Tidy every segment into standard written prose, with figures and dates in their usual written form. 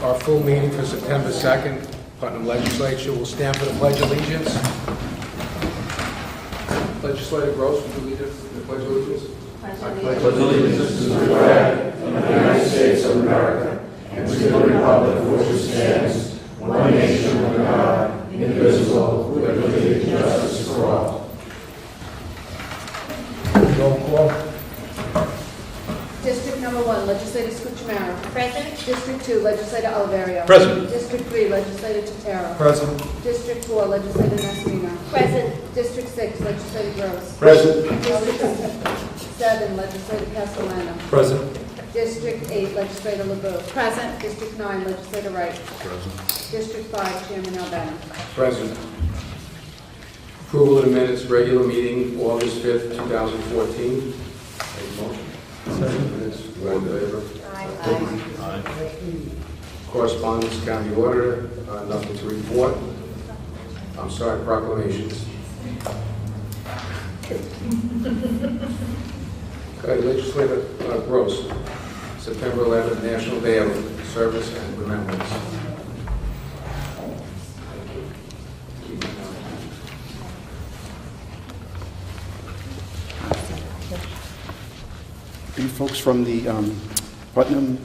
Our full meeting for September 2nd, Putnam Legislature will stand for the Pledge of Allegiance. Legislator Gross, would you lead us in the Pledge of Allegiance? I pledge allegiance to the flag of the United States of America and to the republic for which it stands, one nation under God, indivisible, with liberty and justice for all. Roll call. District number 1, Legislator Scucciamaro. Present. District 2, Legislator Oliverio. Present. District 3, Legislator Totaro. Present. District 4, Legislator Nasrino. Present. District 6, Legislator Gross. Present. District 7, Legislator Castellano. Present. District 8, Legislator LeBeau. Present. District 9, Legislator Wright. Present. District 5, Chairman Albano. Present. Approval of the minutes, regular meeting, August 5th, 2014. Make a motion. Minutes, all in favor? Aye. Correspondence, county auditor, nothing to report. I'm sorry, proclamations. Okay, Legislator Gross, September 11th, National Day of Service and Remembrance. Are you folks from the Putnam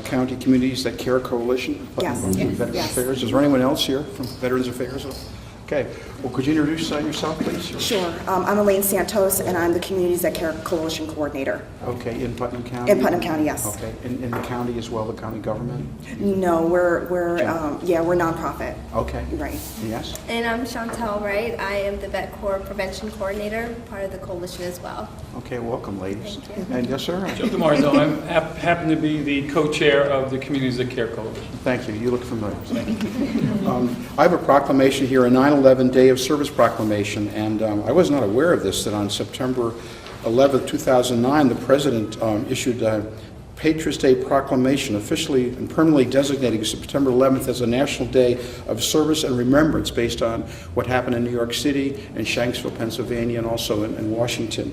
County Communities That Care Coalition? Yes. Veterans Yes. Affairs. Is there anyone else here from Veterans Affairs? Okay. Well, could you introduce yourself, please? Sure. I'm Elaine Santos, and I'm the Communities That Care Coalition Coordinator. Okay. In Putnam County? In Putnam County, yes. Okay. In the county as well, the county government? No, we're nonprofit. Okay. Right. Yes? And I'm Chantel Wright. I am the Vet Corps Prevention Coordinator, part of the coalition as well. Okay. Welcome, ladies. Thank you. And yes, sir? Joe DiMarzo, I happen to be the co-chair of the Communities That Care Coalition. Thank you. You look familiar. Thank you. I have a proclamation here, a 9/11 Day of Service proclamation, and I was not aware of this, that on September 11th, 2009, the President issued a Patriots' Day proclamation, officially and permanently designating September 11th as a National Day of Service and Remembrance based on what happened in New York City and Shanksville, Pennsylvania, and also in Washington.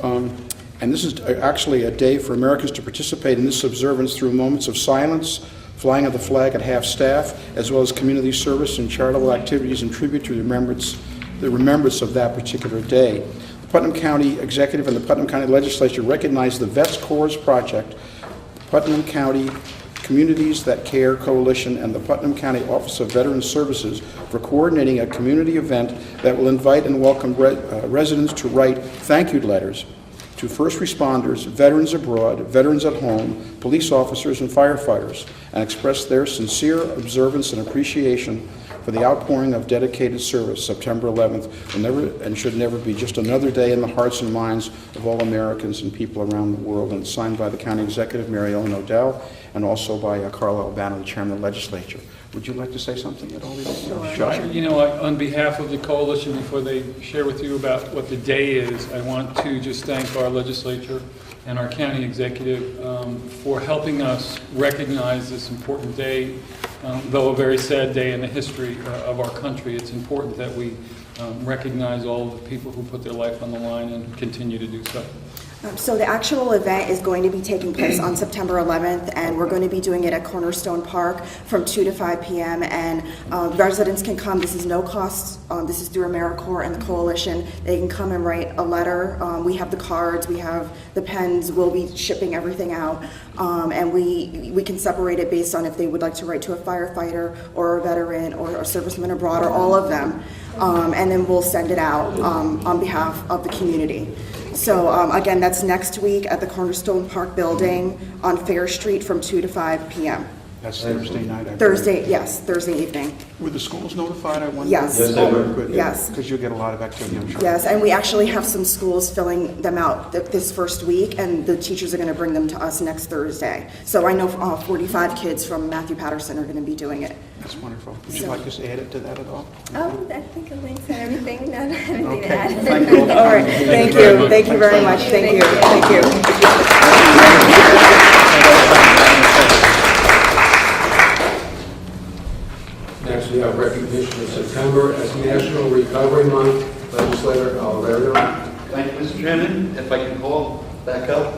And this is actually a day for Americans to participate in this observance through moments of silence, flying of the flag at half-staff, as well as community service and charitable activities in tribute to the remembrance of that particular day. The Putnam County Executive and the Putnam County Legislature recognize the Vets Corps Project, Putnam County Communities That Care Coalition, and the Putnam County Office of Veterans Services for coordinating a community event that will invite and welcome residents to write thank you letters to first responders, veterans abroad, veterans at home, police officers, and firefighters, and express their sincere observance and appreciation for the outpouring of dedicated service. September 11th will never and should never be just another day in the hearts and minds of all Americans and people around the world. And it's signed by the County Executive, Mary Ellen O'Dell, and also by Carl Albano, the Chairman of the Legislature. Would you like to say something at all? Sure. You know, on behalf of the coalition, before they share with you about what the day is, I want to just thank our legislature and our county executive for helping us recognize this important day. Though a very sad day in the history of our country, it's important that we recognize all of the people who put their life on the line and continue to do so. So the actual event is going to be taking place on September 11th, and we're going to be doing it at Cornerstone Park from 2 to 5 p.m. And residents can come. This is no cost. This is through AmeriCorps and the coalition. They can come and write a letter. We have the cards. We have the pens. We'll be shipping everything out. And we can separate it based on if they would like to write to a firefighter or a veteran or a serviceman abroad or all of them. And then we'll send it out on behalf of the community. So again, that's next week at the Cornerstone Park Building on Fair Street from 2 to 5 p.m. That's Thursday night, I believe. Thursday evening. Were the schools notified, I wonder? Yes. Yes, they were. Good. Yes. Because you'll get a lot of activity, I'm sure. Yes, and we actually have some schools filling them out this first week, and the teachers are going to bring them to us next Thursday. So I know 45 kids from Matthew Patterson are going to be doing it. That's wonderful. Would you like us to add it to that at all? Oh, I think Elaine said everything. No, anything to Okay. add. Thank you. All right, thank you. Thank you very much. Thank you. Thank you. Next, we have recognition of September as National Recovery Month. Legislator Oliverio. Thank you, Mr. Chairman. If I can call back up,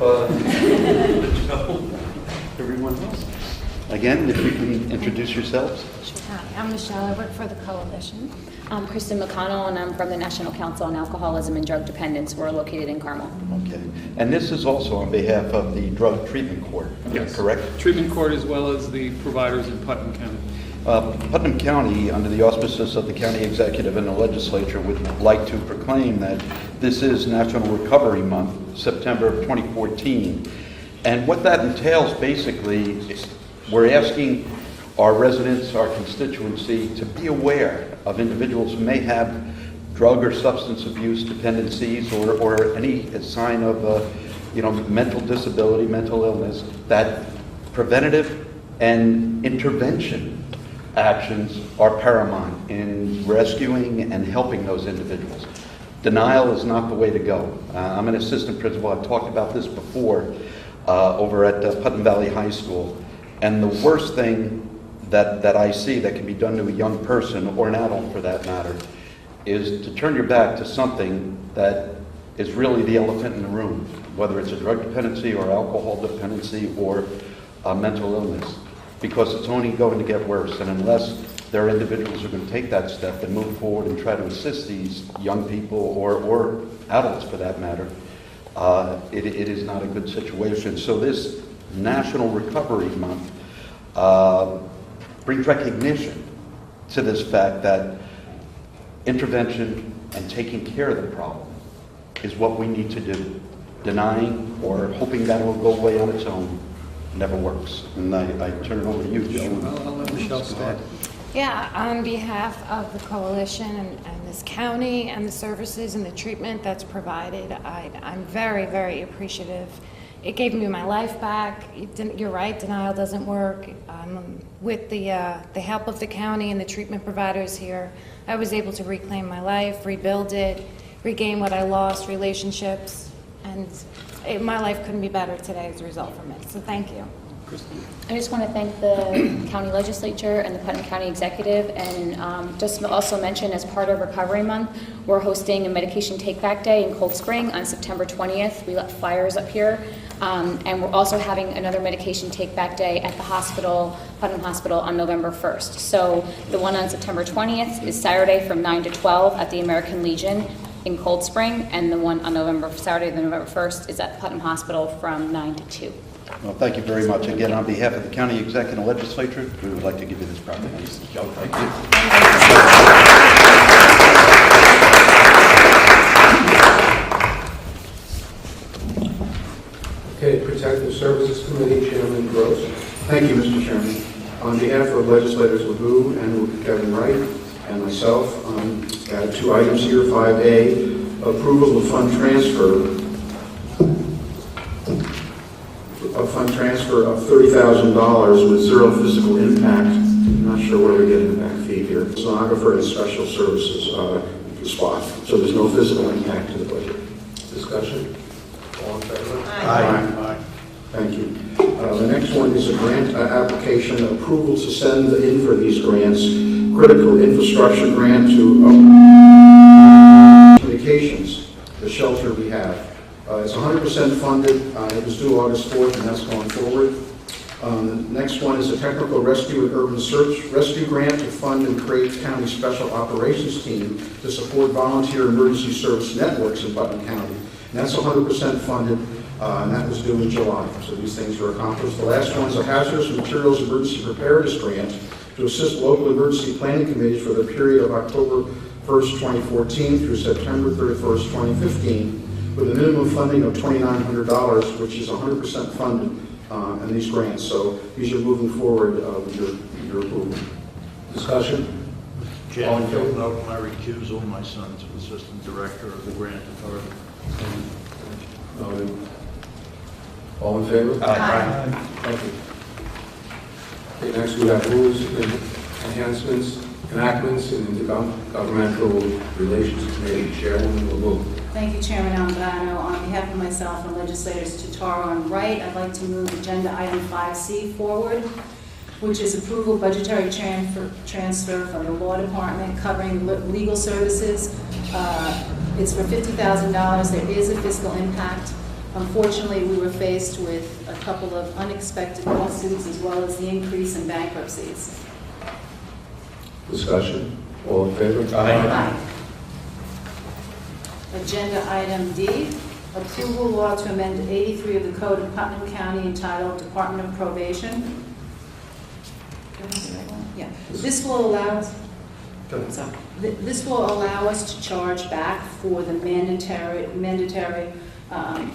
everyone else. Again, if you can introduce yourselves. Hi, I'm Michelle. I work for the Coalition. I'm Kristen McConnell, and I'm from the National Council on Alcoholism and Drug Dependence. We're located in Carmel. Okay. And this is also on behalf of the Drug Treatment Court, Yes. correct? Treatment court as well as the providers in Putnam County. Putnam County, under the auspices of the county executive and the legislature, would like to proclaim that this is National Recovery Month, September of 2014. And what that entails, basically, is we're asking our residents, our constituency, to be aware of individuals who may have drug or substance abuse dependencies or any sign of mental disability, mental illness, that preventative and intervention actions are paramount in rescuing and helping those individuals. Denial is not the way to go. I'm an assistant principal. I've talked about this before over at Putnam Valley High School. And the worst thing that I see that can be done to a young person, or an adult for that matter, is to turn your back to something that is really the elephant in the room, whether it's a drug dependency or alcohol dependency or a mental illness, because it's only going to get worse. And unless there are individuals who are going to take that step and move forward and try to assist these young people or adults for that matter, it is not a good situation. So this National Recovery Month brings recognition to this fact that intervention and taking care of the problem is what we need to do. Denying or hoping that it will go away on its own never works. And I turn it over to you, Joe. I'll let Michelle start. Yeah, on behalf of the Coalition and this county and the services and the treatment that's provided, I'm very, very appreciative. It gave me my life back. You're right, denial doesn't work. With the help of the county and the treatment providers here, I was able to reclaim my life, rebuild it, regain what I lost, relationships, and my life couldn't be better today as a result from it. So thank you. I just want to thank the county legislature and the Putnam County executive, and just also mention, as part of Recovery Month, we're hosting a medication take-back day in Cold Spring on September 20th. We lit fires up here, and we're also having another medication take-back day at the hospital, Putnam Hospital, on November 1st. So the one on September 20th is Saturday from 9 to 12 at the American Legion in Cold Spring, and the one on Saturday, November 1st, is at Putnam Hospital from 9 to 2. Well, thank you very much. Again, on behalf of the county executive and legislature, we would like to give you this proclamation. Joe, thank you. Okay, Protective Services Committee, Chairman Gross. Thank you, Mr. Chairman. On behalf of legislators LeBou and Kevin Wright and myself, got two items here. 5A, approval of fund transfer of $30,000 with zero physical impact. I'm not sure where we're getting the back feed here. Sonographer and special services spot. So there's no physical impact to the budget. Discussion? All in favor? Aye. Thank you. The next one is a grant application approval to send in for these grants. Critical infrastructure grant to communications, the shelter we have. It's 100% funded. It was due August 4th, and that's going forward. The next one is a technical rescue and urban search rescue grant to fund and create county special operations team to support volunteer emergency service networks in Putnam County. And that's 100% funded, and that was due in July. So these things were accomplished. The last one is a hazardous materials emergency preparedness grant to assist local emergency planning committees for the period of October 1st, 2014 through September 31st, 2015. with a minimum funding of $2,900, which is 100% funded in these grants. So these are moving forward with your approval. Discussion? All in Chairman, favor? you'll note my recusal. My son's Assistant Director of the Grant Authority. Noted. All in favor? Aye. Thank you. Okay, next we have rules and enhancements, enactments, and intergovernmental relations committee chairwoman LeBeau. Thank you, Chairman Albano. On behalf of myself and legislators Totaro and Wright, I'd like to move agenda item 5C forward, which is approval budgetary transfer from the law department covering legal services. It's for $50,000. There is a fiscal impact. Unfortunately, we were faced with a couple of unexpected lawsuits as well as the increase in bankruptcies. Discussion? All in favor? Aye. Agenda item D, approval law to amend 83 of the Code of Putnam County entitled Department of Probation. Yeah. This will allow, sorry. This will allow us to charge back for the mandatory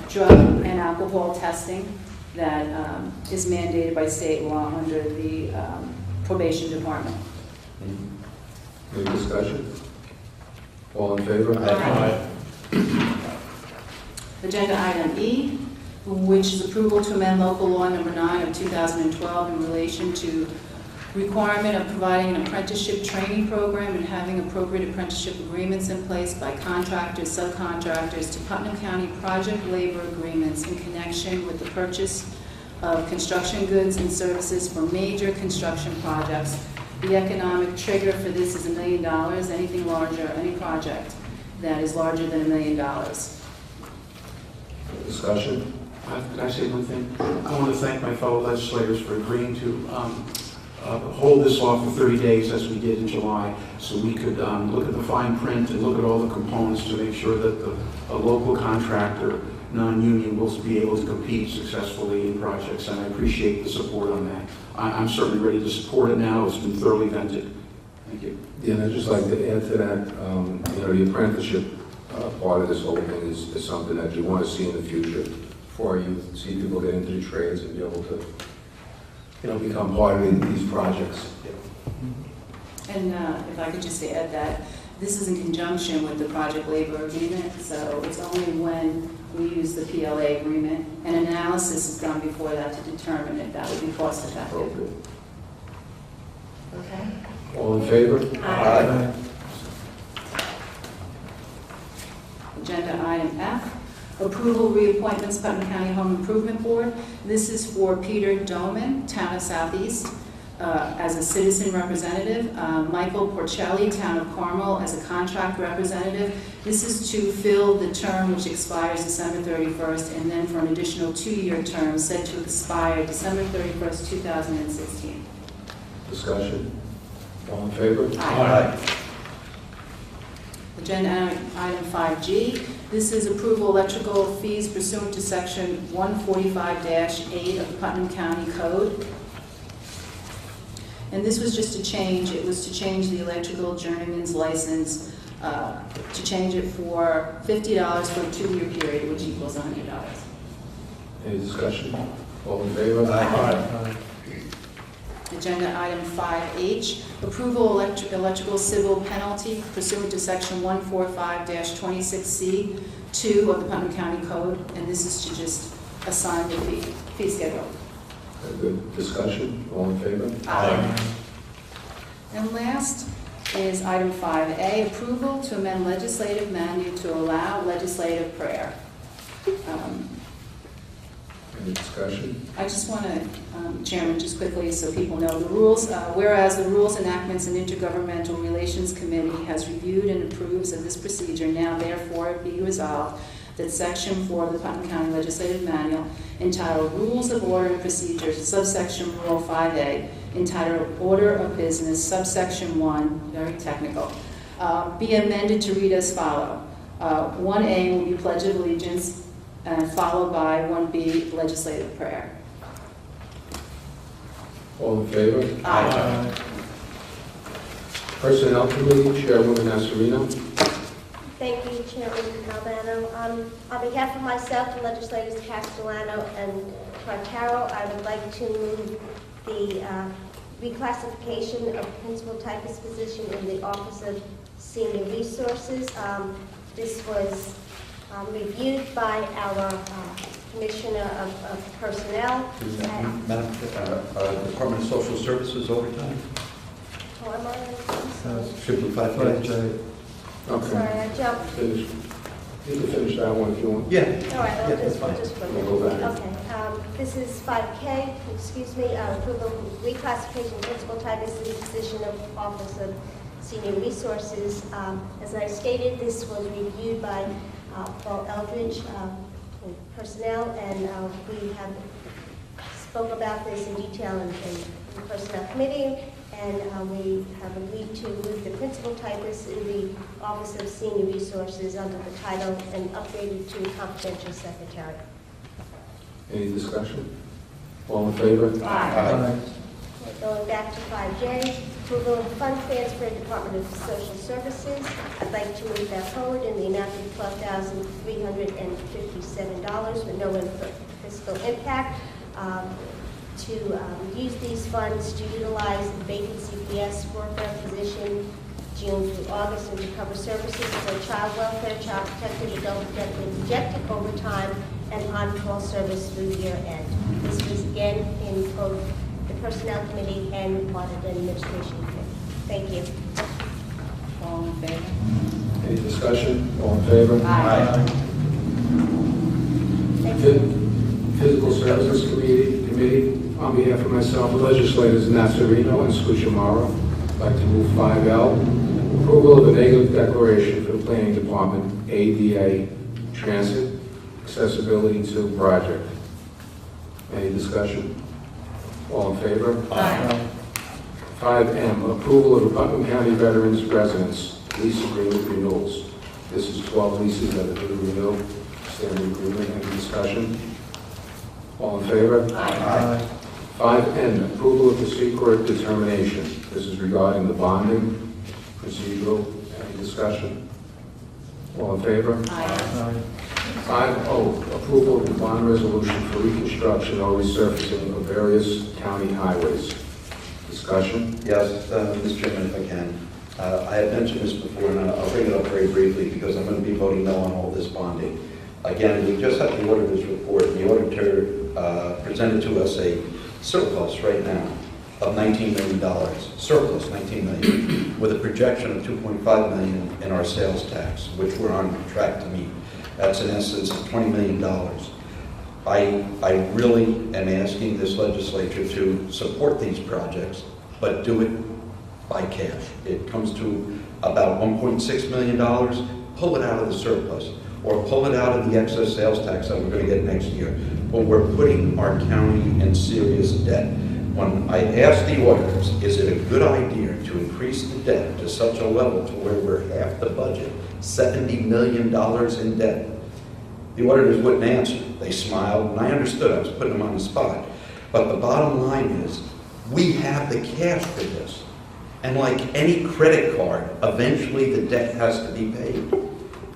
drug and alcohol testing that is mandated by state law under the probation department. Any discussion? All in favor? Aye. Agenda item E, which is approval to amend local law number 9 of 2012 in relation to requirement of providing an apprenticeship training program and having appropriate apprenticeship agreements in place by contractors, subcontractors to Putnam County project labor agreements in connection with the purchase of construction goods and services for major construction projects. The economic trigger for this is $1 million. Anything larger, any project that is larger than $1 million. Discussion? Can I say one thing? I want to thank my fellow legislators for agreeing to hold this off for 30 days as we did in July, so we could look at the fine print and look at all the components to make sure that a local contractor, non-union, will be able to compete successfully in projects, and I appreciate the support on that. I'm certainly ready to support it now. It's been thoroughly vetted. Thank you. Yeah, and I'd just like to add to that, the apprenticeship part of this whole thing is something that you want to see in the future for you, see people get into the trades and be able to, become part of these projects. And if I could just add that, this is in conjunction with the project labor agreement, so it's only when we use the PLA agreement, and analysis is done before that to determine if that would be cost effective. Okay? All in favor? Aye. Agenda item F, approval reappointments Putnam County Home Improvement Board. This is for Peter Doman, Town of Southeast, as a citizen representative. Michael Porcelli, Town of Carmel, as a contract representative. This is to fill the term which expires December 31st, and then for an additional 2-year term set to expire December 31st, 2016. Discussion? All in favor? Aye. Agenda item 5G. This is approval electrical fees pursuant to section 145-8 of the Putnam County Code. And this was just a change. It was to change the electrical journeyman's license, to change it for $50 for a 2-year period, which equals $100. Any discussion? All in favor? Aye. Agenda item 5H, approval electrical civil penalty pursuant to section 145-26C 2 of the Putnam County Code, and this is to just assign the fee schedule. Very good. Discussion? All in favor? Aye. And last is item 5A, approval to amend legislative manual to allow legislative prayer. Any discussion? I just want to, Chairman, just quickly so people know the rules. Whereas the Rules, Enactments, and Intergovernmental Relations Committee has reviewed and approves of this procedure, now therefore be resolved that Section 4 of the Putnam County Legislative Manual, entitled Rules of Order and Procedures, subsection Rule 5A, entitled Order of Business, subsection 1, very technical, be amended to read as follows. 1A will be Pledge of Allegiance, followed by 1B, legislative prayer. All in favor? Aye. Personnel Committee, Chairwoman Asarino. Thank you, Chairman Albano. On behalf of myself, the legislators Castellano and Cartaro, I would like to move the reclassification of principal typist position in the Office of Senior Resources. This was reviewed by our Commissioner of Personnel. Madam, Department of Social Services overtime? Oh, am I on? Should be 5K. Okay. Sorry, I jumped. Finish. You can finish that one if you want. Yeah. All right, Yeah, that's fine. I'll just flip it. We'll go back. Okay, this is 5K, excuse me, approval of reclassification principal typist in the position of Office of Senior Resources. As I stated, this was reviewed by Paul Eldridge, in Personnel, and we have spoke about this in detail in the Personnel Committee, and we have agreed to move the principal typist in the Office of Senior Resources under the title and updated to confidential secretary. Any discussion? All in favor? Aye. Going back to 5J, approval of fund transfer, Department of Social Services. I'd like to move that forward in the amount of $12,357 with no fiscal impact. To use these funds to utilize the vacant CPS worker position June through August and to cover services for child welfare, child protected, adult protected, rejected overtime, and on-call service through year end. This was again in both the Personnel Committee and Audit and Administration Committee. Thank you. All in favor? Any discussion? All in favor? Aye. Thank you. Physical Services Committee, on behalf of myself, the legislators Nazzarino and Scushamaro, I'd like to move 5L, approval of a negative declaration for the Planning Department ADA Transit Accessibility 2 project. Any discussion? All in favor? Aye. 5M, approval of the Putnam County Veterans Residence Lease Agreement renewals. This is 12 leases that are due to renew. Standard agreement. Any discussion? All in favor? Aye. 5N, approval of the secret determination. This is regarding the bonding procedural. Any discussion? All in favor? Aye. 5O, approval of the bond resolution for reconstruction or resurfacing of various county highways. Discussion? Yes, Mr. Chairman, if I can. I had mentioned this before, and I'll bring it up very briefly because I'm going to be voting no on all this bonding. Again, we just had the auditor's report. The auditor presented to us a surplus right now of $19 million, surplus $19 million, with a projection of $2.5 million in our sales tax, which we're on track to meet. That's in essence $20 million. I really am asking this legislature to support these projects, but do it by cash. It comes to about $1.6 million. Pull it out of the surplus, or pull it out of the excess sales tax that we're going to get next year. But we're putting our county in serious debt. When I asked the auditors, is it a good idea to increase the debt to such a level to where we're half the budget, $70 million in debt? The auditors wouldn't answer. They smiled, and I understood. I was putting them on the spot. But the bottom line is, we have the cash for this. And like any credit card, eventually the debt has to be paid.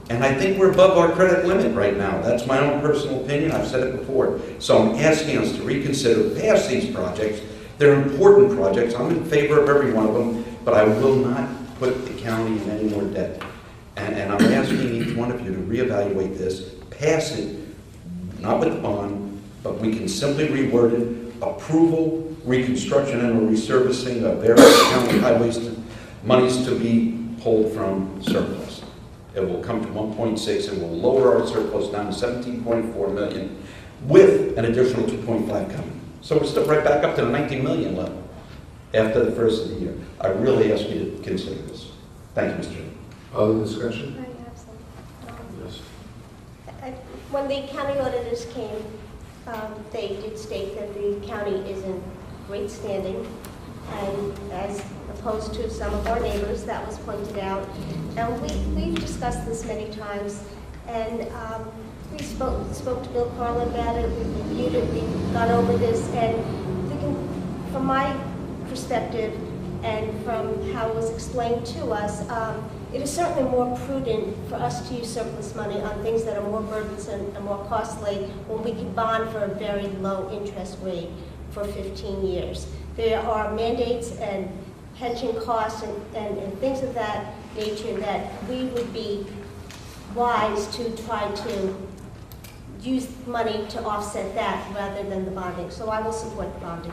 And I think we're above our credit limit right now. That's my own personal opinion. I've said it before. So I'm asking us to reconsider, pass these projects. They're important projects. I'm in favor of every one of them, but I will not put the county in any more debt. And I'm asking each one of you to reevaluate this, pass it, not with the bond, but we can simply reword it, approval, reconstruction and resurfacing of various county highways, monies to be pulled from surplus. It will come to 1.6 and will lower our surplus down to 17.4 million with an additional 2.5 coming. So we're still right back up to the 19 million level after the first of the year. I really ask you to consider this. Thank you, Mr. Chairman. Other discussion? I have some. Yes. When the county auditors came, they did state that the county is in great standing, and as opposed to some of our neighbors, that was pointed out. And we've discussed this many times, and we spoke to Bill Carlin about it, we reviewed it, we've gone over this, and we can, from my perspective and from how it was explained to us, It is certainly more prudent for us to use surplus money on things that are more burdensome and more costly when we can bond for a very low interest rate for 15 years. There are mandates and pension costs and things of that nature that we would be wise to try to use money to offset that rather than the bonding. So I will support the bonding.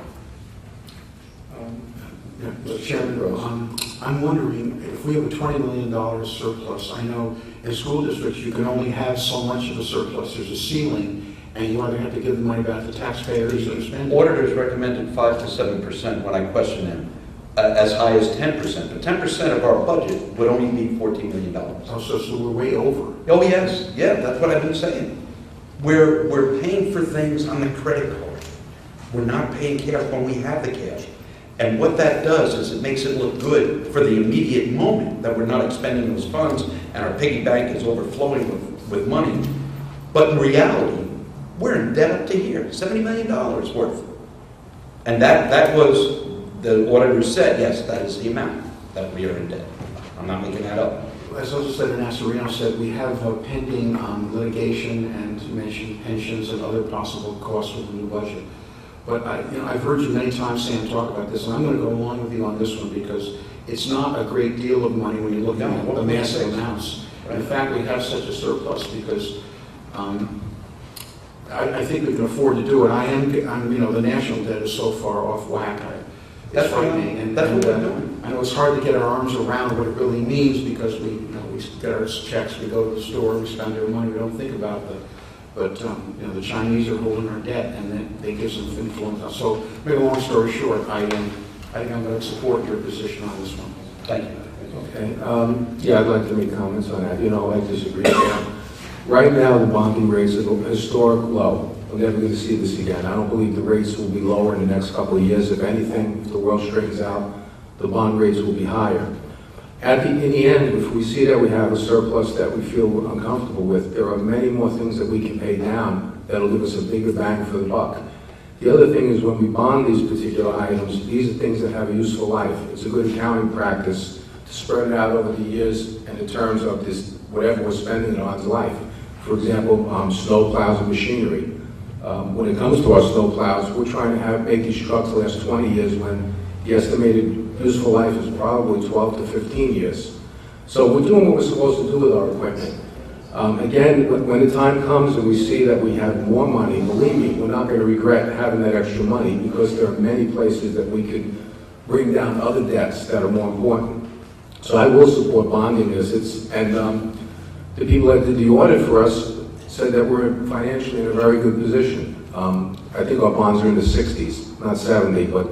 Mr. Chairman, I'm wondering if we have a $20 million surplus. I know in school districts you can only have so much of a surplus. There's a ceiling, and you either have to give the money back to taxpayers or spend it. Auditors recommended 5 to 7% when I questioned them, as high as 10%. But 10% of our budget would only be $14 million. Oh, so we're way over. Oh, yes. Yeah, that's what I've been saying. We're paying for things on the credit card. We're not paying cash when we have the cash. And what that does is it makes it look good for the immediate moment that we're not expending those funds and our piggy bank is overflowing with money. But in reality, we're in debt up to here, $70 million worth. And that was, the auditor said, yes, that is the amount that we are in debt. I'm not making that up. As also said, Nassarino said, we have pending litigation and you mentioned pensions and other possible costs with the new budget. But I've heard you many times, Sam, talk about this, and I'm going to go along with you on this one because it's not a great deal of money when you're looking at the massive amounts. In fact, we have such a surplus because I think we can afford to do it. The national debt is so far off whack. It's frightening, and that's what we're doing. I know it's hard to get our arms around what it really means because we get our checks, we go to the store, we spend our money, we don't think about the Chinese are holding our debt, and then they give some influence. So, make a long story short, I think I'm going to support your position on this one. Thank you. Okay. Yeah, I'd like to make comments on that. I disagree. Right now, the bonding rates are at a historic low. We're never going to see this again. I don't believe the rates will be lower in the next couple of years. If anything, if the world straightens out, the bond rates will be higher. In the end, if we see that we have a surplus that we feel uncomfortable with, there are many more things that we can pay down that'll give us a bigger bang for the buck. The other thing is when we bond these particular items, these are things that have a useful life. It's a good accounting practice to spread it out over the years and in terms of this, whatever we're spending it on's life. For example, snow plows and machinery. When it comes to our snow plows, we're trying to make these trucks last 20 years when the estimated useful life is probably 12 to 15 years. So we're doing what we're supposed to do with our equipment. Again, when the time comes and we see that we have more money, believe me, we're not going to regret having that extra money because there are many places that we could bring down other debts that are more important. So I will support bonding this. And the people that did the audit for us said that we're financially in a very good position. I think our bonds are in the 60s, not 70, but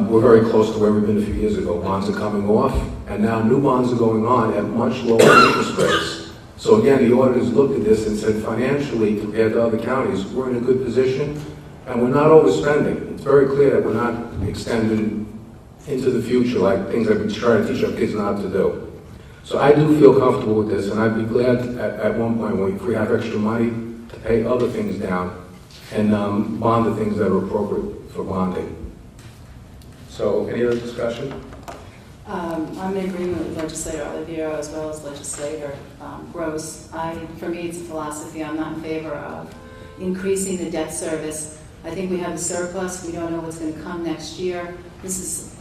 we're very close to where we've been a few years ago. Bonds are coming off, and now new bonds are going on at much lower interest rates. So again, the auditors looked at this and said financially, compared to other counties, we're in a good position, and we're not overspending. It's very clear that we're not extending into the future like things that we try to teach our kids not to do. So I do feel comfortable with this, and I'd be glad at one point, if we have extra money, to pay other things down and bond the things that are appropriate for bonding. So, any other discussion? I'm in agreement with Legislator Oliviero as well as Legislator Gross. For me, it's a philosophy. I'm not in favor of increasing the debt service. I think we have a surplus. We don't know what's going to come next year. This is,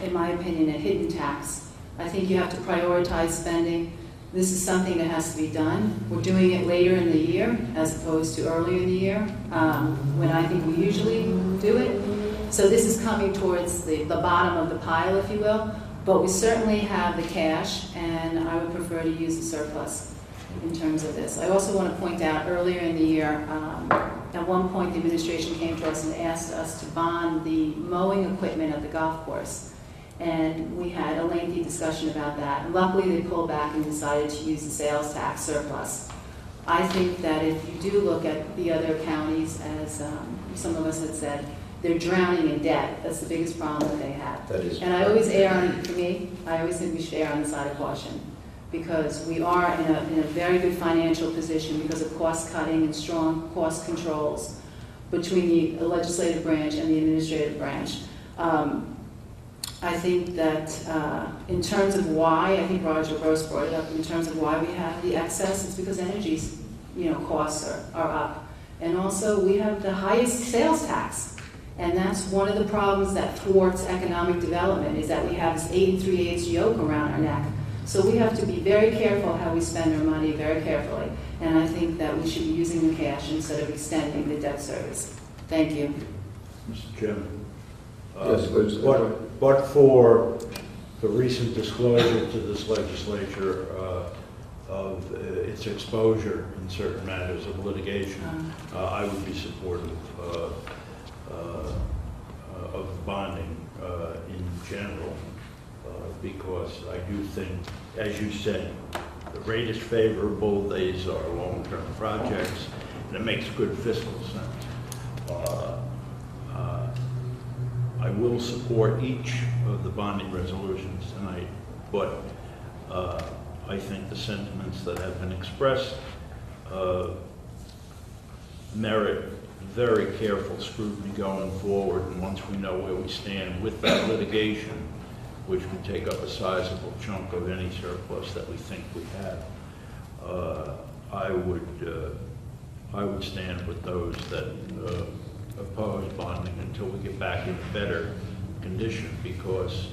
in my opinion, a hidden tax. I think you have to prioritize spending. This is something that has to be done. We're doing it later in the year as opposed to earlier in the year when I think we usually do it. So this is coming towards the bottom of the pile, if you will. But we certainly have the cash, and I would prefer to use the surplus in terms of this. I also want to point out earlier in the year, at one point the administration came to us and asked us to bond the mowing equipment at the golf course. And we had a lengthy discussion about that. And luckily they pulled back and decided to use the sales tax surplus. I think that if you do look at the other counties, as some of us had said, they're drowning in debt. That's the biggest problem that they have. That is. And I always I always think we should err on the side of caution, because we are in a very good financial position because of cost cutting and strong cost controls between the legislative branch and the administrative branch. I think that in terms of why, I think Roger Gross brought it up, in terms of why we have the excess, it's because energy's, costs are up. And also, we have the highest sales tax. And that's one of the problems that thwarts economic development, is that we have this 8 3/8 yoke around our neck. So we have to be very careful how we spend our money, very carefully. And I think that we should be using the cash instead of extending the debt service. Thank you. Mr. Chairman. Yes, please. But for the recent disclosure to this legislature of its exposure in certain matters of litigation, I would be supportive of bonding in general, because I do think, as you said, the rate is favorable, these are long-term projects, and it makes good fiscal sense. I will support each of the bonding resolutions tonight, but I think the sentiments that have been expressed merit very careful scrutiny going forward, and once we know where we stand with that litigation, which would take up a sizable chunk of any surplus that we think we have, I would stand with those that oppose bonding until we get back in a better condition, because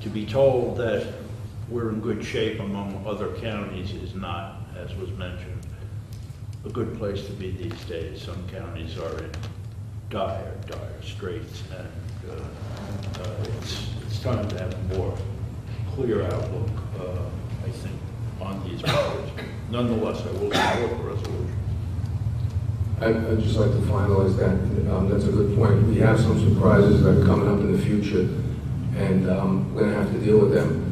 to be told that we're in good shape among other counties is not, as was mentioned, a good place to be these days. Some counties are in dire straits, and it's time to have a more clear outlook, I think, on these matters. Nonetheless, I will support the resolution. I'd just like to finalize that. That's a good point. We have some surprises that are coming up in the future, and we're going to have to deal with them.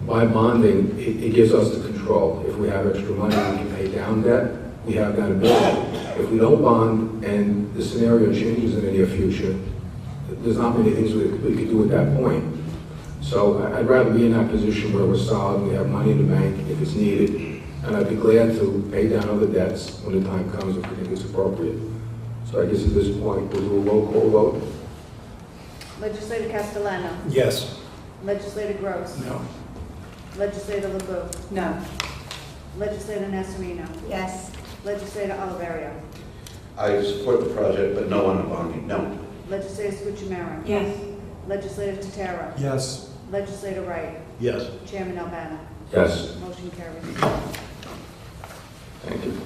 By bonding, it gives us the control. If we have extra money, we can pay down debt. We have that ability. If we don't bond and the scenario changes in the near future, there's not many things we could do at that point. So I'd rather be in that position where we're solid, we have money in the bank if it's needed, and I'd be glad to pay down other debts when the time comes if we think it's appropriate. So I guess at this point, we'll do a roll call vote. Legislator Castellano. Yes. Legislator Gross. No. Legislator LeBeau. No. Legislator Nasarino. Yes. Legislator Oliverio. I support the project, but no on the bonding, no. Legislator Scuchamero. Yes. Legislator Tataro. Yes. Legislator Wright. Yes. Chairman Albano. Yes. Motion carries. Thank you.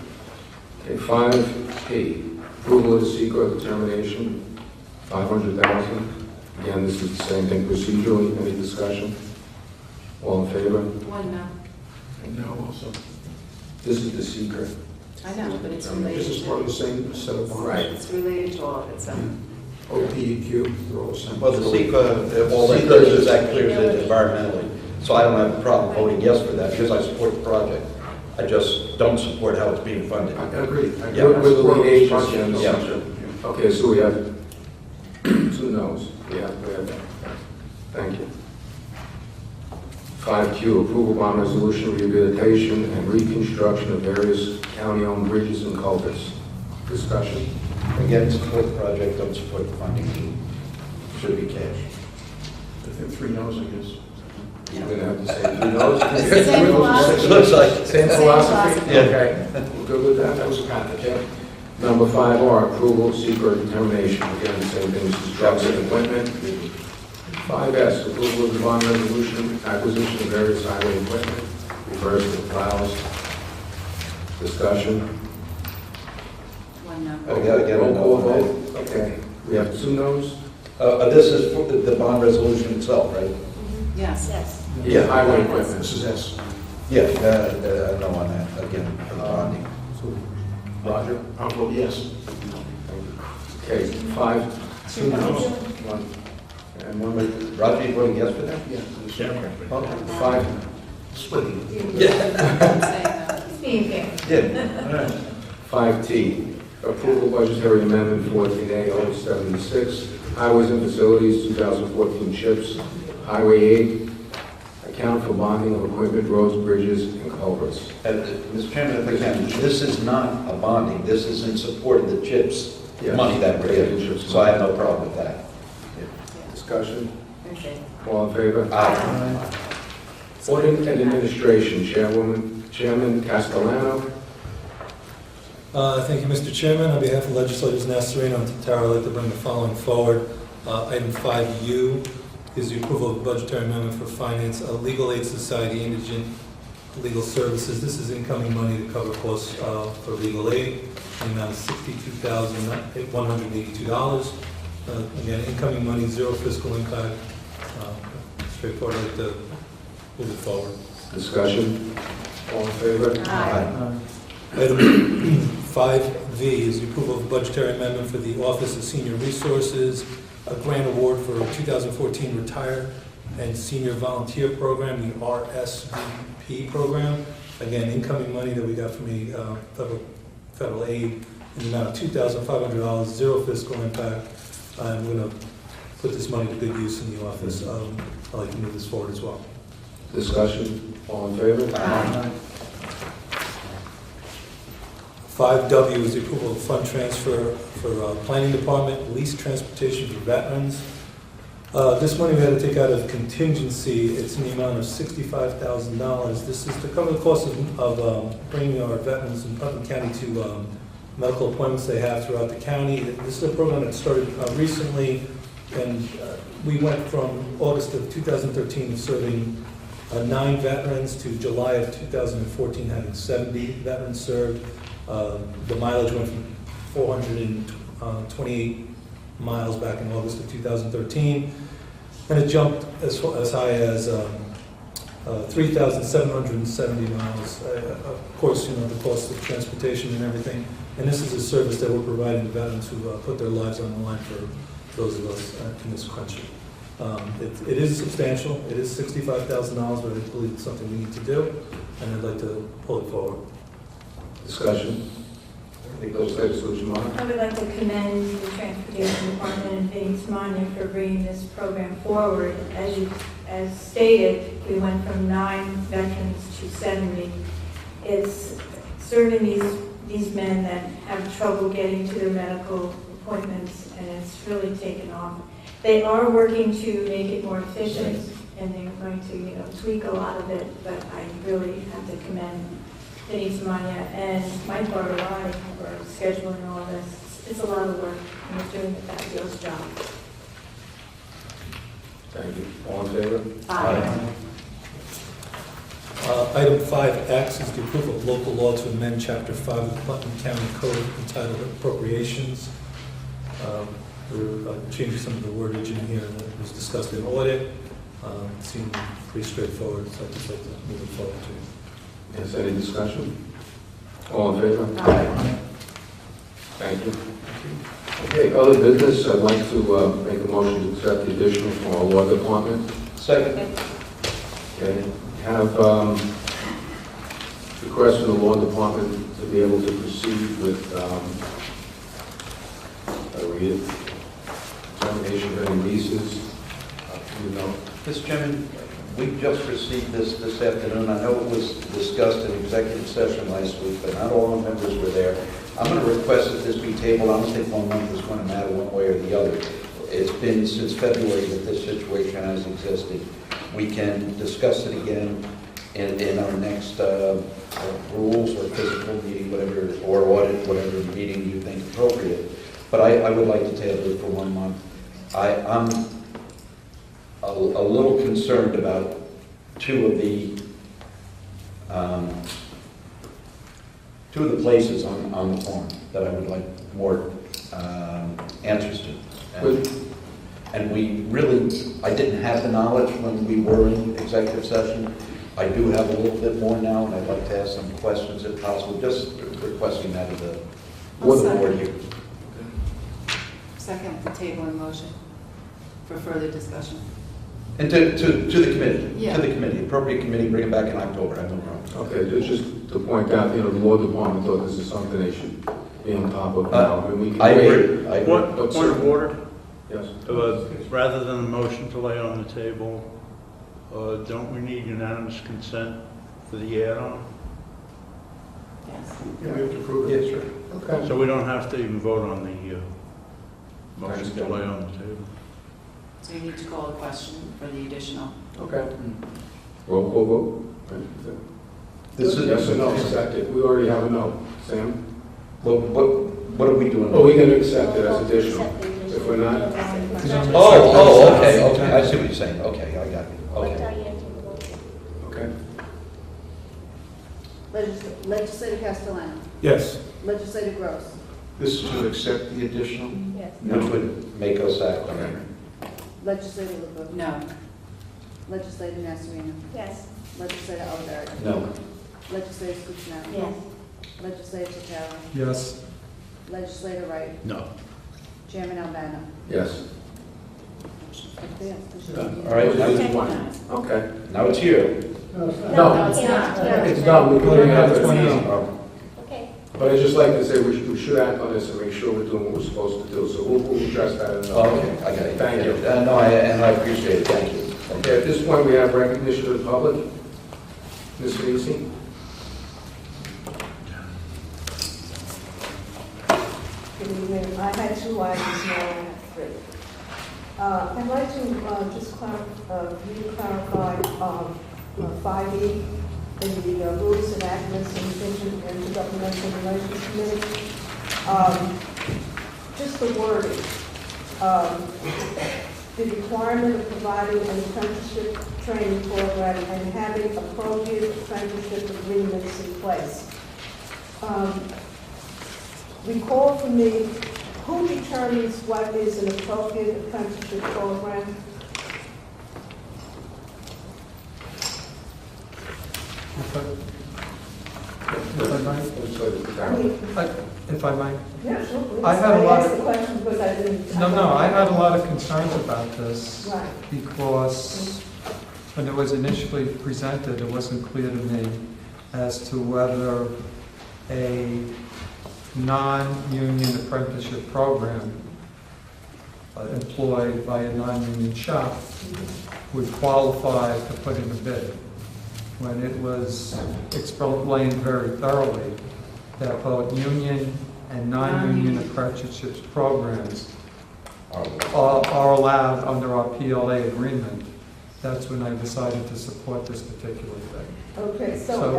Okay, 5P, approval of the secret determination, $500,000. Again, this is the same thing procedurally. Any discussion? All in favor? One no. No, also. This is the secret. I know, but it's related This is part of to, the same set of bonds. Right. it's related to all of it, so. OPEQ, they're all the same. Well, the CEQA, all that does is that clears it environmentally. So I don't have a problem voting yes for that, because I support the project. I just don't support how it's being funded. I agree. I Yeah. agree with the lead agency on this. Yeah. Okay, so we have 2 noes. Yeah, we have that. Thank you. 5Q, approval bond resolution, rehabilitation and reconstruction of various county-owned bridges and culverts. Discussion. Again, support the project, don't support the funding. Should be cash. I think 3 no's, I guess. You're going to have to say 3 noes. It's the same philosophy. Looks like. Same Same philosophy? philosophy. Yeah. Okay. We're good with that? That was kind of, yeah. Number 5R, approval, secret determination. Again, the same thing as trucks and equipment. 5S, approval of the bond resolution, acquisition of various highway equipment, reversible plows. Discussion. One no. Oh, yeah, again, Roll call no on that. vote. Okay. We have 2 noes? This is for the bond resolution itself, right? Yes. Yes. Yeah, highway equipment. This is S. Yeah, no on that, again, for the bonding. So, Roger? I'll vote yes. Okay, 5, 2 noes, 1, and 1 with Roger, you voting yes for that? Yeah. Okay. 5, splitting. Yeah. 5T, approval budgetary amendment 14A 076, highways and facilities 2014 CHIPS, Highway 8, account for bonding of equipment, roads, bridges, and culverts. Mr. Chairman, if I can, this is not a bonding, this is in support of the CHIPS Yes. money that we're Yeah, getting, CHIPS so I have money. no problem with that. Discussion? All in favor? Aye. Audit and Administration, Chairman Castellano. Thank you, Mr. Chairman. On behalf of legislators Nasserino and Tataro, I'd like to bring the following forward. Item 5U is the approval of budgetary amendment for finance, Legal Aid Society, Indigent Legal Services. This is incoming money to cover costs for legal aid, in the amount of $62,182. Again, incoming money, zero fiscal impact. Straightforward, I'd like to move it forward. Discussion. All in favor? Aye. Item 5V is the approval of a budgetary amendment for the Office of Senior Resources, a grant award for 2014 Retire and Senior Volunteer Program, the RSVP program. Again, incoming money that we got from the federal aid in the amount of $2,500, zero fiscal impact. I'm going to put this money to good use in the office. I'd like to move this forward as well. Discussion. All in favor? 5W is the approval of fund transfer for Planning Department, lease transportation for veterans. This money we had to take out of contingency. It's in the amount of $65,000. This is to cover the cost of bringing our veterans in Putnam County to medical appointments they have throughout the county. This is a program that started recently, and we went from August of 2013 serving 9 veterans to July of 2014 having 70 veterans served. The mileage went from 428 miles back in August of 2013, and it jumped as high as 3,770 miles. Of course, you know, the cost of transportation and everything. And this is a service that we're providing to veterans who put their lives on the line for those of us in this country. It is substantial. It is $65,000, but I believe it's something we need to do, and I'd like to pull it forward. Discussion. Legislator Sluchimano. I would like to commend the Transportation Department and Vinnie Tamania for bringing this program forward. As stated, we went from 9 veterans to 70. It's serving these men that have trouble getting to their medical appointments, and it's really taken off. They are working to make it more efficient, and they're going to tweak a lot of it, but I really have to commend Denise Mania and Mike Bartolani for scheduling all this. It's a lot of work, and they're doing a fabulous job. Thank you. All in favor? Aye. Item 5X is the approval of local law to amend Chapter 5 of the Putnam County Code entitled Appropriations. We're changing some of the wordage in here that was discussed in audit. It seemed pretty straightforward, so I'd just like to move it forward to you. Yes, any discussion? All in favor? Aye. Thank you. Okay, other business, I'd like to make a motion to accept the additional from our law department. Second. Okay, have request from the law department to be able to proceed with termination of any leases. You know, Mr. Chairman, we just received this afternoon. I know it was discussed in executive session last week, but not all the members were there. I'm going to request that this be tabled. I don't think 1 month is going to matter one way or the other. It's been since February that this situation has existed. We can discuss it again in our next rules or physical meeting, whatever, or audit, whatever meeting you think appropriate. But I would like to table it for 1 month. I'm a little concerned about two of the places on the form that I would like more answers to. And we really, I didn't have the knowledge when we were in executive session. I do have a little bit more now, and I'd like to ask some questions if possible, just requesting that of the board here. Second, the table in motion for further discussion. And to the committee, Yeah. to the committee, appropriate committee, bring it back in October, I have no problem. okay, just to point out, the law department thought this is something they should be on top of now. And we can I wait. agree. Point of order, Yes. rather than a motion to lay on the table, don't we need unanimous consent for the add-on? Yes. Yeah, we have to approve it. Yes, sir. Okay. So we don't have to even vote on the motion Thanks, to John. lay on the table. So you need to call a question for the additional. Okay. Roll call vote? Right. This is- Yes or no, accepted. We already have a no. Sam? What are we doing? Oh, we can accept it as additional. If we're not, Okay, I see what you're saying, okay, I got you, okay. okay. Legislator Castellano. Yes. Legislator Gross. This is to accept the additional? Yes. Which would make us act on it. Legislator LeBeau. No. Legislator Nasarino. Yes. Legislator Alberti. No. Legislator Scuccinelli. Yes. Legislator Tataro. Yes. Legislator Wright. No. Chairman Albano. Yes. All right, now, Okay. now it's you. No, it's not. it's done. We put it out It's there. 20. Okay. But I'd just like to say we should act on this and make sure we're doing what we're supposed to do. So we'll address that in Oh, okay, I got it. Thank you. No, and I appreciate it, thank you. Okay, at this point, we have recognition of the public. Ms. Vacy? Good evening. I had 2 items, now I have 3. I'd like to just clarify 5E in the Rules, Enactments, and Intergovernmental Relations Committee. Just the wording. The requirement of providing an apprenticeship training program and having appropriate apprenticeship agreements in place. Recall for me, who determines what is an appropriate apprenticeship program? If I might. Yeah, sure. Please. I had a lot asked of- the question because I didn't. No, I had a lot of concerns about this Right. because when it was initially presented, it wasn't clear to me as to whether a non-union apprenticeship program employed by a non-union shop would qualify to put in a bid. When it was explained very thoroughly that both union and non-union apprenticeships programs are allowed under our PLA agreement, that's when I decided to support this particular thing. Okay, So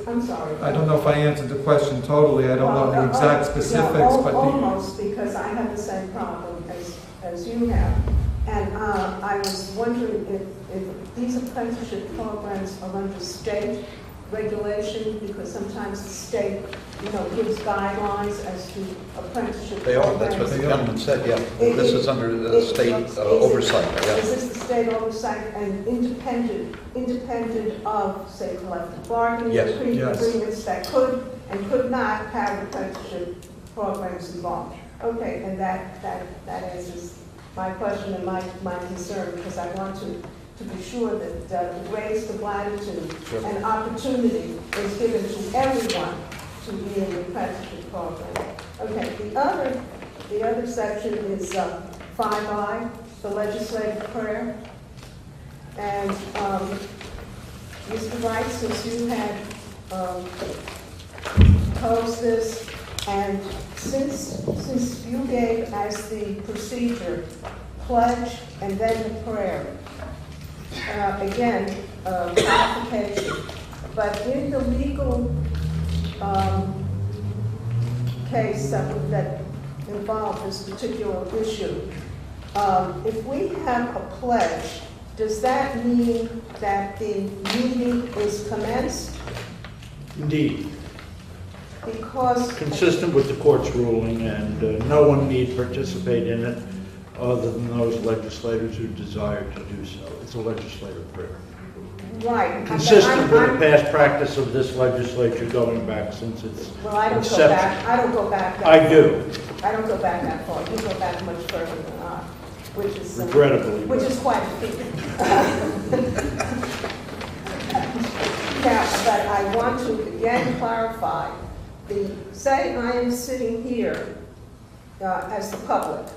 I'm sorry. I don't know if I answered the question totally, I don't know the exact specifics, but Almost, because I have the same problem as you have. And I was wondering if these apprenticeship programs are under state regulation, because sometimes the state, gives guidelines as to apprenticeship They are, programs. that's what the gentleman said, yeah. This is under the state oversight, yeah. Is this the state oversight and independent of, say, collective bargaining Yes. agreements that could and could not have apprenticeship programs involved? Okay, and that answers my question and my concern, because I want to be sure that raise the latitude and opportunity is given to everyone to be in the apprenticeship program. Okay, the other section is 5I, the legislative prayer. And Mr. Wright, since you had posed this, and since you gave as the procedure pledge and then the prayer, again, clarification, but in the legal case that involved this particular issue, if we have a pledge, does that mean that the meeting is commenced? Indeed. Because Consistent with the court's ruling, and no one need participate in it other than those legislators who desire to do so. It's a legislative prayer. right. Consistent with the past practice of this legislature going back since its Well, I don't go inception. back. I don't go back. That I far. do, I don't go back that far. You go back much further than I, which is regrettably. which is quite a feat. Now, but I want to again clarify. Say I am sitting here as the public.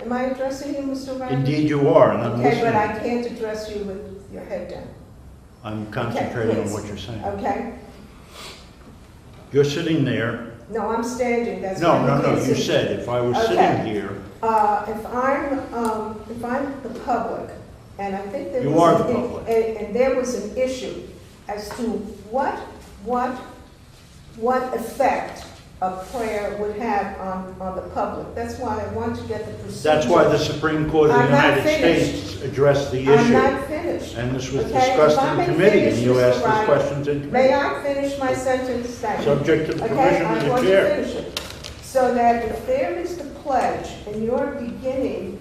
Am I addressing you, Mr. Wright? Indeed you are, and I'm Okay, listening. but I can't address you with your head down. I'm concentrating on please. what you're saying. Okay? You're sitting there. No, I'm standing. That's No, why no, you no, can't you see. said if I was Okay. sitting here if I'm the public, and I think there You was are the public. and there was an issue as to what effect a prayer would have on the public. That's why I want to get the procedure. That's why the Supreme Court of the I'm not United finished. States addressed the I'm issue. not finished. And this was Okay, discussed if I in may committee, and finish, you Mr. asked these Ryan, questions in May committee. I finish my sentence? Thank you. Subject to the Okay, permission of I'm the going to chair. finish it. So that if there is the pledge and you're beginning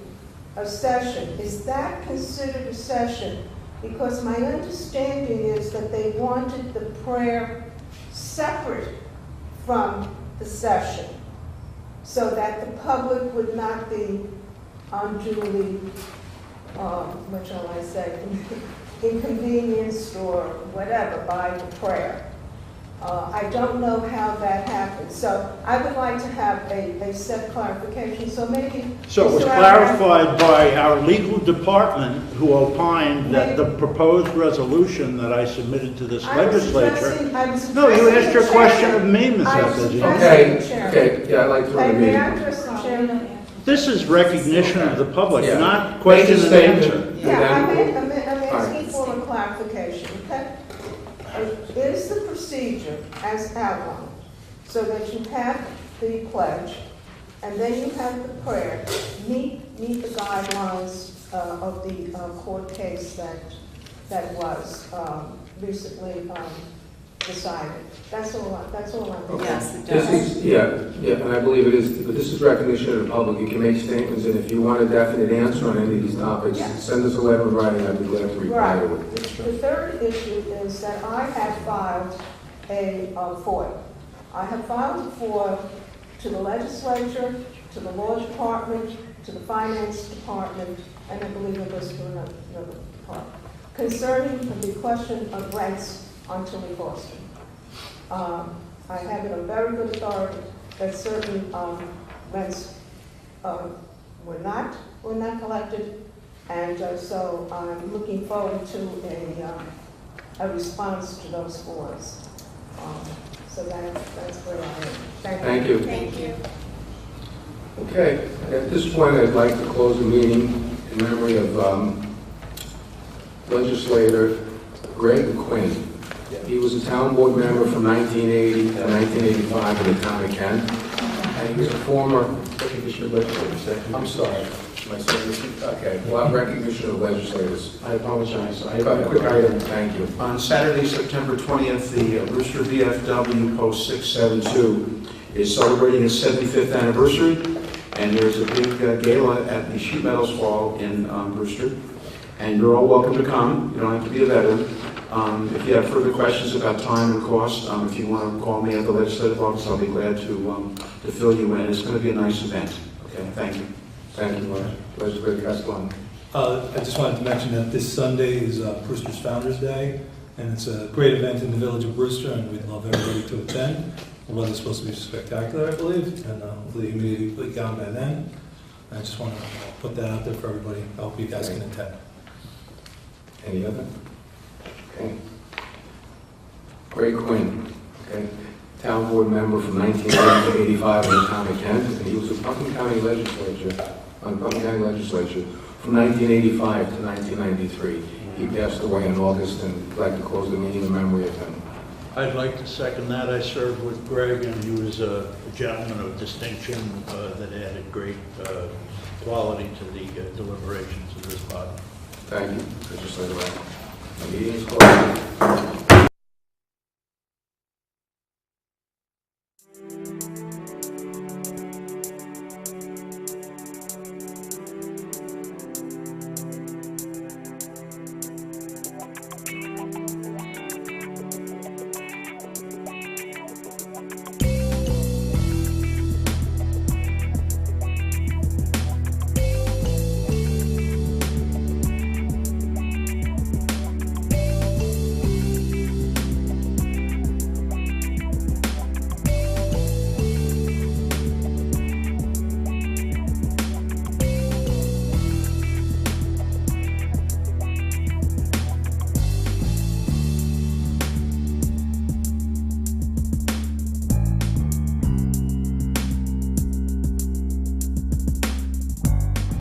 a session, is that considered a session? Because my understanding is that they wanted the prayer separate from the session, so that the public would not be unduly, what shall I say, inconvenienced or whatever by the prayer. I don't know how that happened, so I would like to have a set clarification, so maybe... So it was Mr. Allen- clarified by our legal department, who opined that the proposed resolution that I submitted to this legislature... No, you asked your question of me, Ms. Etheridge. Okay, yeah, I'd like to run the May meeting. I address the chairman? This is recognition of the public, Yeah. not question and answer. Yeah, I'm asking for a clarification, okay? Is the procedure as outlined, so that you have the pledge, and then you have the prayer, meet the guidelines of the court case that was recently decided? That's all I'm... Yes, it This does. is, yeah, and I believe it is, but this is recognition of the public. You can make statements, and if you want a definite answer on any of these topics, Yeah. send us a letter in writing, I'd be glad to reply to it. The third issue is that I have filed a FOIL. I have filed a FOIL to the legislature, to the law department, to the finance department, and I believe it was to another department, concerning the question of rents on Tilly Boston. I have it on very good authority that certain rents were not collected, and so I'm looking forward to a response to those FOILs. So that's where I am. Thank you. Thank you. Okay, at this point, I'd like to close the meeting in memory of legislator Greg Quinn. He was a town board member from 1980 to 1985 in the town of Kent, and he was a former recognition of legislators. I'm sorry, my second. Okay, well, recognition of legislators. I apologize. I A quick item, thank you. On Saturday, September 20th, the Brewster VFW Post 672 is celebrating its 75th anniversary, and there's a big gala at the Sheet Metals Hall in Brewster. And you're all welcome to come. You don't have to be a veteran. If you have further questions about time and cost, if you want to call me at the legislative office, I'll be glad to fill you in. It's going to be a nice event. Okay, thank you. Thank you, Legislator Castellano. I just wanted to mention that this Sunday is Brewster's Founders Day, and it's a great event in the village of Brewster, and we'd love everybody to attend. The weather's supposed to be spectacular, I believe, and hopefully the humidity will be gone by then. I just want to put that out there for everybody. I hope you guys can attend. Any other? Okay. Greg Quinn, okay, town board member from 1980 to 85 in the town of Kent, and he was a Putnam County legislature from 1985 to 1993. He passed away in August, and I'd like to close the meeting in memory of him. I'd like to second that. I served with Greg, and he was a gentleman of distinction that added great quality to the deliberations of this body. Thank you, Legislator Ryan. The meeting is closed.